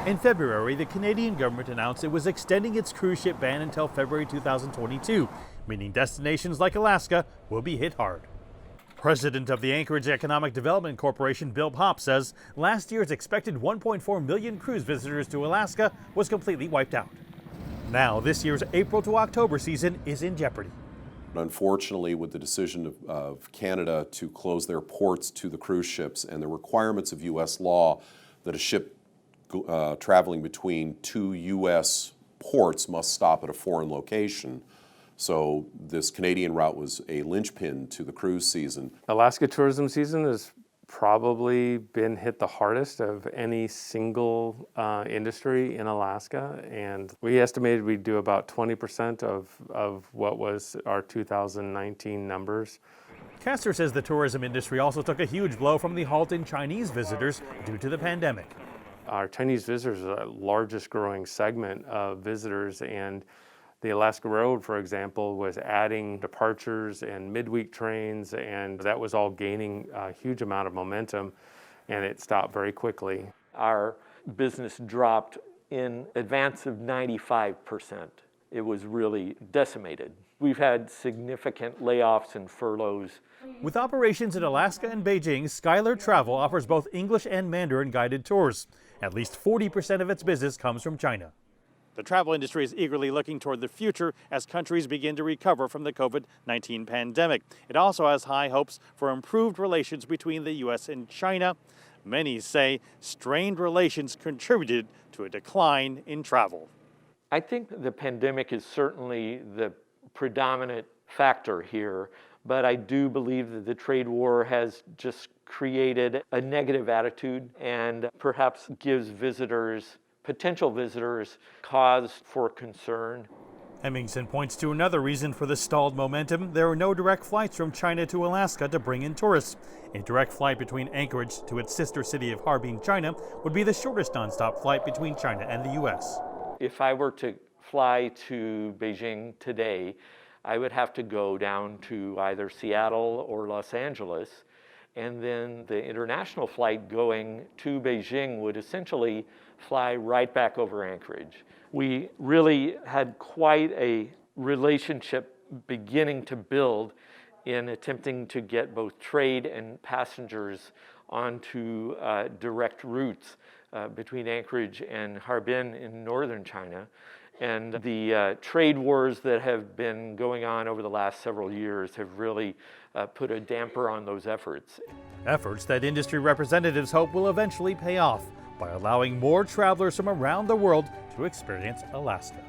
In February, the Canadian government announced it was extending its cruise ship ban until February 2022, meaning destinations like Alaska will be hit hard. President of the Anchorage Economic Development Corporation, Bill Popp, says last year's expected 1.4 million cruise visitors to Alaska was completely wiped out. Now, this year's April to October season is in jeopardy. Unfortunately, with the decision of Canada to close their ports to the cruise ships and the requirements of U.S. law that a ship traveling between two U.S. ports must stop at a foreign location. So this Canadian route was a linchpin to the cruise season. Alaska tourism season has probably been hit the hardest of any single industry in Alaska, and we estimated we'd do about 20% of what was our 2019 numbers. Castor says the tourism industry also took a huge blow from the halt in Chinese visitors due to the pandemic. Our Chinese visitors are the largest growing segment of visitors, and the Alaska Railroad, for example, was adding departures and midweek trains, and that was all gaining a huge amount of momentum, and it stopped very quickly. Our business dropped in advance of 95%. It was really decimated. We've had significant layoffs and furloughs. With operations in Alaska and Beijing, Skylar Travel offers both English and Mandarin guided tours. At least 40% of its business comes from China. The travel industry is eagerly looking toward the future as countries begin to recover from the COVID-19 pandemic. It also has high hopes for improved relations between the U.S. and China. Many say strained relations contributed to a decline in travel. I think the pandemic is certainly the predominant factor here, but I do believe that the trade war has just created a negative attitude and perhaps gives potential visitors cause for concern. Hemmingson points to another reason for the stalled momentum. There are no direct flights from China to Alaska to bring in tourists. A direct flight between Anchorage to its sister city of Harbin, China, would be the shortest nonstop flight between China and the U.S. If I were to fly to Beijing today, I would have to go down to either Seattle or Los Angeles, and then the international flight going to Beijing would essentially fly right back over Anchorage. We really had quite a relationship beginning to build in attempting to get both trade and passengers onto direct routes between Anchorage and Harbin in northern China. And the trade wars that have been going on over the last several years have really put a damper on those efforts. Efforts that industry representatives hope will eventually pay off by allowing more travelers from around the world to experience Alaska.